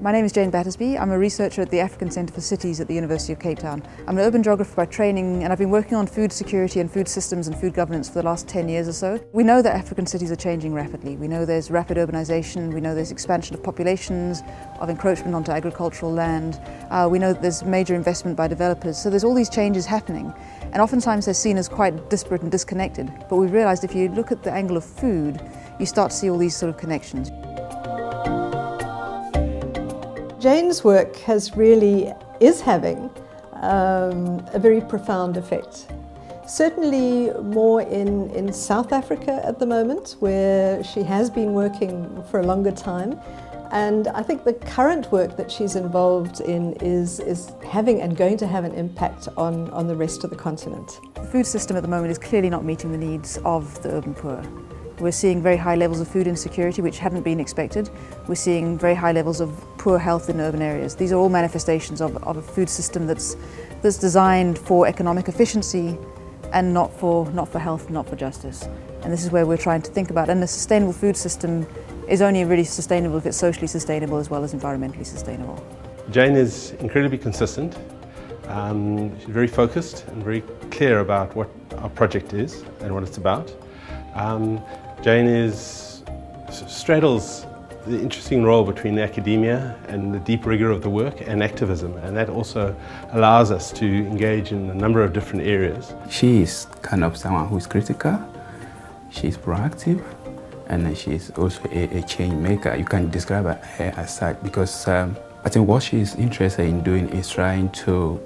My name is Jane Battersby. I'm a researcher at the African Centre for Cities at the University of Cape Town. I'm an urban geographer by training, and I've been working on food security and food systems and food governance for the last 10 years or so. We know that African cities are changing rapidly. We know there's rapid urbanisation, we know there's expansion of populations, of encroachment onto agricultural land. We know that there's major investment by developers, so there's all these changes happening. And oftentimes they're seen as quite disparate and disconnected. But we've realised if you look at the angle of food, you start to see all these sort of connections. Jane's work is having a very profound effect. Certainly more in South Africa at the moment, where she has been working for a longer time. And I think the current work that she's involved in is having and going to have an impact on the rest of the continent. The food system at the moment is clearly not meeting the needs of the urban poor. We're seeing very high levels of food insecurity, which hadn't been expected. We're seeing very high levels of poor health in urban areas. These are all manifestations of a food system that's designed for economic efficiency and not for health, not for justice. And this is where we're trying to think about. And a sustainable food system is only really sustainable if it's socially sustainable as well as environmentally sustainable. Jane is incredibly consistent. She's very focused and very clear about what our project is and what it's about. Jane straddles the interesting role between academia and the deep rigour of the work and activism, and that also allows us to engage in a number of different areas. She is kind of someone who is critical, she's proactive, and she's also a change maker. You can describe her as such because I think what she's interested in doing is trying to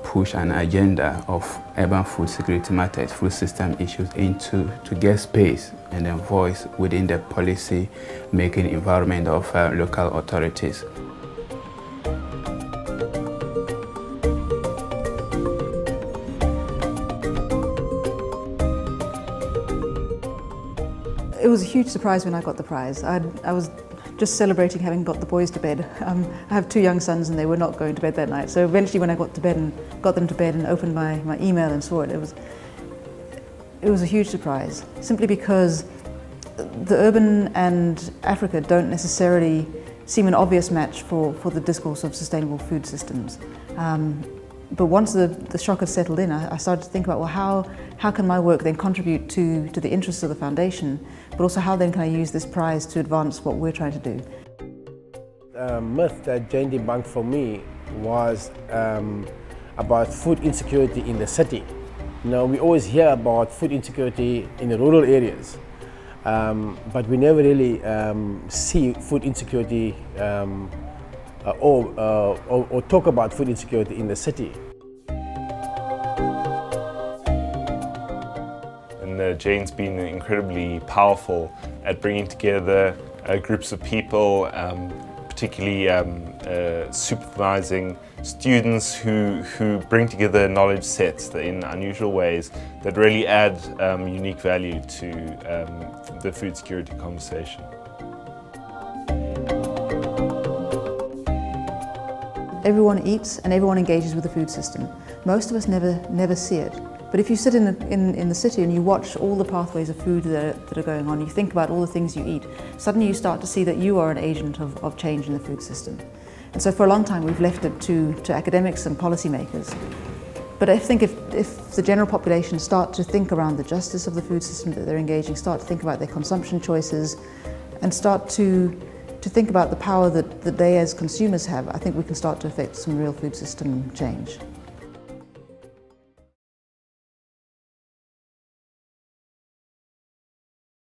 push an agenda of urban food security matters, food system issues to get space and then voice within the policy making environment of local authorities. It was a huge surprise when I got the prize. I was just celebrating having got the boys to bed. I have two young sons and they were not going to bed that night. So eventually when I got them to bed and opened my email and saw it, it was a huge surprise. Simply because the urban and Africa don't necessarily seem an obvious match for the discourse of sustainable food systems. But once the shock had settled in, I started to think about, well, how can my work then contribute to the interests of the Foundation, but also how then can I use this prize to advance what we're trying to do? The myth that Jane debunked for me was about food insecurity in the city. You know, we always hear about food insecurity in the rural areas, but we never really see food insecurity or talk about food insecurity in the city. And Jane's been incredibly powerful at bringing together groups of people, particularly supervising students who bring together knowledge sets in unusual ways that really add unique value to the food security conversation. Everyone eats and everyone engages with the food system. Most of us never see it. But if you sit in the city and you watch all the pathways of food that are going on, you think about all the things you eat, suddenly you start to see that you are an agent of change in the food system. And so for a long time we've left it to academics and policymakers. But I think if the general population start to think around the justice of the food system that they're engaging, start to think about their consumption choices, and start to think about the power that they as consumers have, I think we can start to affect some real food system change.